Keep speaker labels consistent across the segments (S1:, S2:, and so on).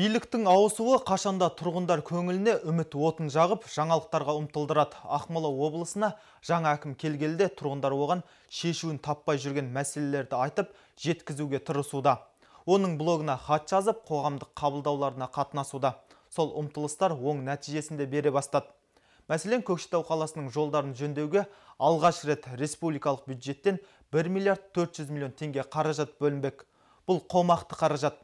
S1: Биліктің ауысуы қашанда тұрғындар көңіліне үміт отын жағып, жаңалықтарға ұмтылдырады. Ақмола облысына жаңа әкім келгелде тұрғындар оған шешуін таппай жүрген мәселелерді айтып, жеткізуге тырысуда. Оның блогына хат жазып, қоғамдық қабылдауларына қатынасуда. Сол ұмтылыстар оң нәтижесінде бере бастады. Мәселен, Көкшетау қаласының жолдарын жөндеуге алғаш рет республикалық бюджеттен 1 миллиард 400 миллион теңге қаражат бөлінбек. Бұл қомақты қаражат.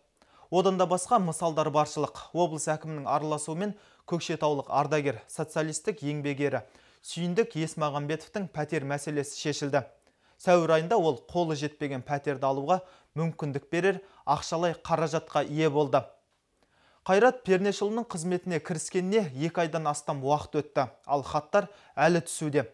S1: Одан да басқа мысалдар баршылық. Облыс әкімінің араласуымен көкшетаулық ардагер, социалистік еңбек ері Сүйіндік Есмағамбетовтің пәтер мәселесі шешілді. Сәуір айында ол қолы жетпеген пәтерді алуға мүмкіндік берер ақшалай қаражатқа ие болды. Қайрат Пернешұлының қызметіне кіріскеніне 2 айдан астам уақыт өтті, ал хаттар әлі түсуде.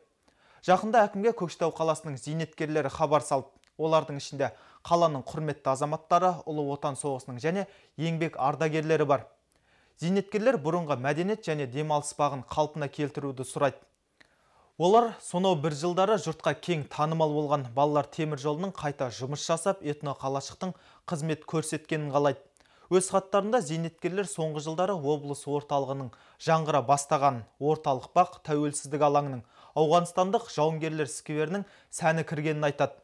S1: Жақында әкімге Көкшетау қаласының зейнеткерлері хабар салды. Олардың ішінде қаланың құрметті азаматтары, Ұлы Отан соғысының және еңбек ардагерлері бар. Зейнеткерлер бұрынғы мәдениет және демалыс бағын қалпына келтіруді сұрайды. Олар сонау бір жылдары жұртқа кең танымал болған балалар темір жолының қайта жұмыс жасап, этноқалашықтың қызмет көрсеткенін қалайды. Өз хаттарында зейнеткерлер соңғы жылдары облыс орталығының жаңғыра бастаған орталық бақ тәуелсіздік алаңының Ауғанстандық жауынгерлер скверінің сәні кіргенін айтады.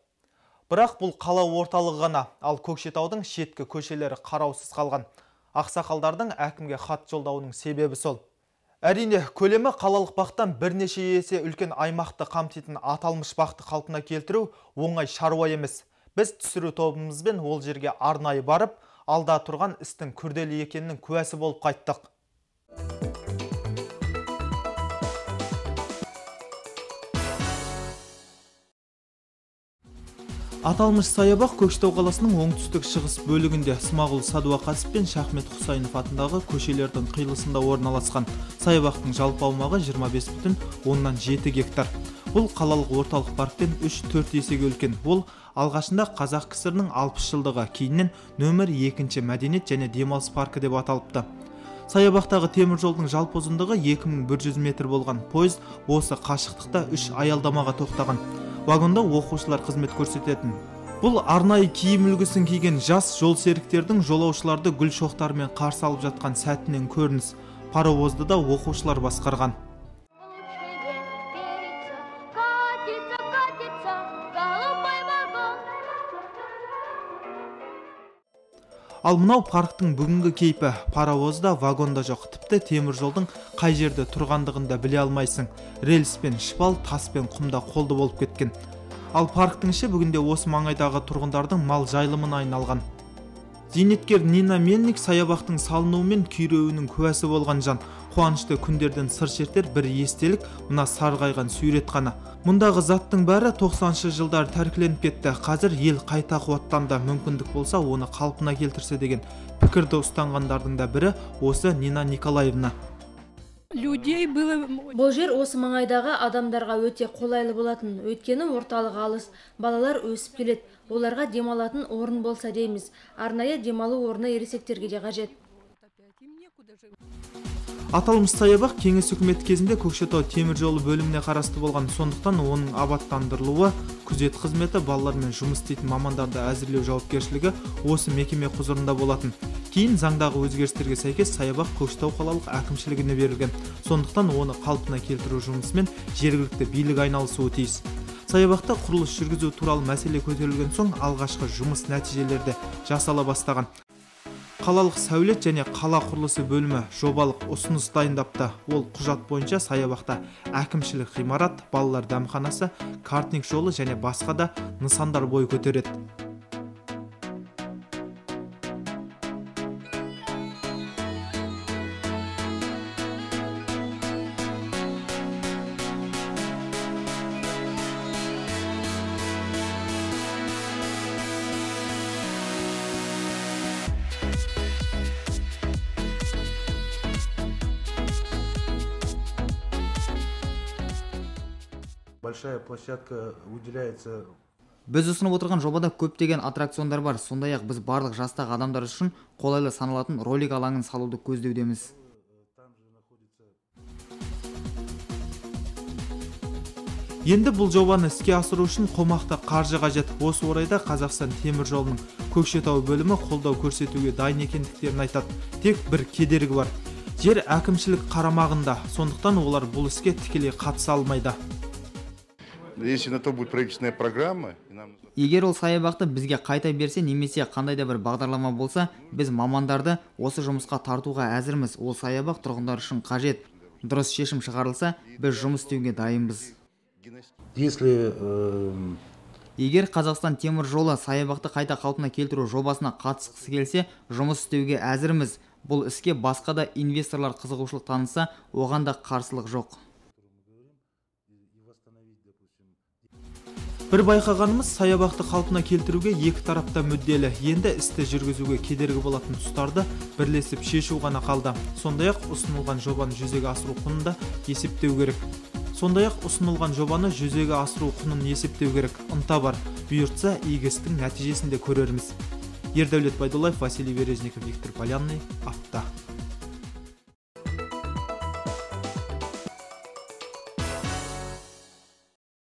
S1: Бірақ бұл қала орталығы ғана, ал Көкшетаудың шеткі көшелері қараусыз қалған. Ақсақалдардың әкімге хат жолдауының себебі сол. Әрине, көлемі қалалық бақтан бірнеше есе үлкен аймақты қамтитын аталмыш бақты қалпына келтіру оңай шаруа емес. Біз түсіру тобымызбен ол жерге арнайы барып, алда тұрған істің күрделі екенінің куәсі болып қайттық. Аталмыш саябақ Көкшетау қаласының оңтүстік шығыс бөлігінде Смағұл Садуақасов пен Шахмет Құсайынов атындағы көшелердің қиылысында орналасқан. Саябақтың жалпы аумағы 25,7 гектар. Бұл қалалық орталық парктен 3-4 есеге үлкен. Ол алғашында Қазақ КСР-ның 60 жылдығы, кейіннен нөмір 2 мәдениет және демалыс паркі деп аталыпты. Саябақтағы темір жолдың жалпы ұзындығы 2100 метр болған. Пойыз осы қашықтықта 3 аялдамаға тоқтаған. Вагонда оқушылар қызмет көрсететін. Бұл арнайы киім үлгісін киген жас жол серіктердің жолаушыларды гүл шоқтарымен қарсы алып жатқан сәтінен көрініс. Паровозды да оқушылар басқарған. Ал мынау парктың бүгінгі кейпі. Паровозда, вагонда жоқ. Тіпті темір жолдың қай жерде тұрғандығында біле алмайсың. Рельспен, шпал, таспен, құмда қолды болып кеткен. Ал парктың іші бүгінде осы маңайдағы тұрғындардың мал жайылымына айналған. Зейнеткер Нина Мельник саябақтың салынуымен күйреуінің куәсі болған жан. Қуанышты күндерден сыр шертер бір естелік мына сарғайған сурет қана. Мұндағы заттың бәрі 90-шы жылдар тәркіленіп кетті. Қазір ел қайта қуаттанды. Мүмкіндік болса оны қалпына келтірсе деген пікірді ұстанғандардың да бірі осы Нина Николаевна.
S2: Бұл жер осы маңайдағы адамдарға өте қолайлы болатын. Өйткені орталығы алыс, балалар өсіп келеді. Оларға демалатын орын болса дейміз. Арнайы демалу орны ересектерге де қажет.
S1: Аталмыш саябақ кеңес үкіметі кезінде Көкшетау темір жолы бөліміне қарасты болған. Сондықтан оның абаттандырылуы, күзет қызметі, балалармен жұмыс істейтін мамандарды әзірлеу жауапкершілігі осы мекеме құзырында болатын. Кейін заңдағы өзгерістерге сәйкес саябақ Көкшетау қалалық әкімшілігіне берілген. Сондықтан оны қалпына келтіру жұмысымен жергілікті билік айналысуы тиіс. Саябақта құрылыс жүргізу туралы мәселе көтерілген соң алғашқы жұмыс нәтижелерді жасала бастаған. Қалалық сәулет және қала құрылысы бөлімі жобалық ұсыныс дайындапты. Ол құжат бойынша саябақта әкімшілік ғимарат, балалар дәмханасы, картинг жолы және басқа да нысандар бой көтереді.
S3: Большая площадка выделяется.
S4: Біз ұсынып отырған жобада көптеген аттракциондар бар. Сондай-ақ біз барлық жастағы адамдар үшін қолайлы саналатын ролик алаңын салуды көздеудеміз.
S1: Енді бұл жобаны іске асыру үшін қомақты қаржы қажет. Осы орайда Қазақстан темір жолының Көкшетау бөлімі қолдау көрсетуге дайын екендіктерін айтады. Тек бір кедергі бар. Жер әкімшілік қарамағында, сондықтан олар бұл іске тікелей қатыса алмайды.
S5: Если на то будет правительственная программа,
S4: Егер ол саябақты бізге қайта берсе, немесе қандай да бір бағдарлама болса, біз мамандарды осы жұмысқа тартуға әзірміз. Ол саябақ тұрғындар үшін қажет. Дұрыс шешім шығарылса, біз жұмыс істеуге дайынбыз.
S3: Если
S4: Егер Қазақстан темір жолы саябақты қайта қалпына келтіру жобасына қатысқысы келсе, жұмыс істеуге әзірміз. Бұл іске басқа да инвесторлар қызығушылық танытса, оған да қарсылық жоқ.
S1: Бір байқағанымыз, саябақты қалпына келтіруге екі тарапта мүдделі. Енді істі жүргізуге кедергі болатын тұстарды бірлесіп шешу ғана қалды. Сондай-ақ ұсынылған жобаны жүзеге асыру құнын да есептеу керек. Ынта бар. Бұйыртса, игі істің нәтижесінде көрерміз. Ердәулет Байдуллаев, Василий Березников, Виктор Полянный, Апта.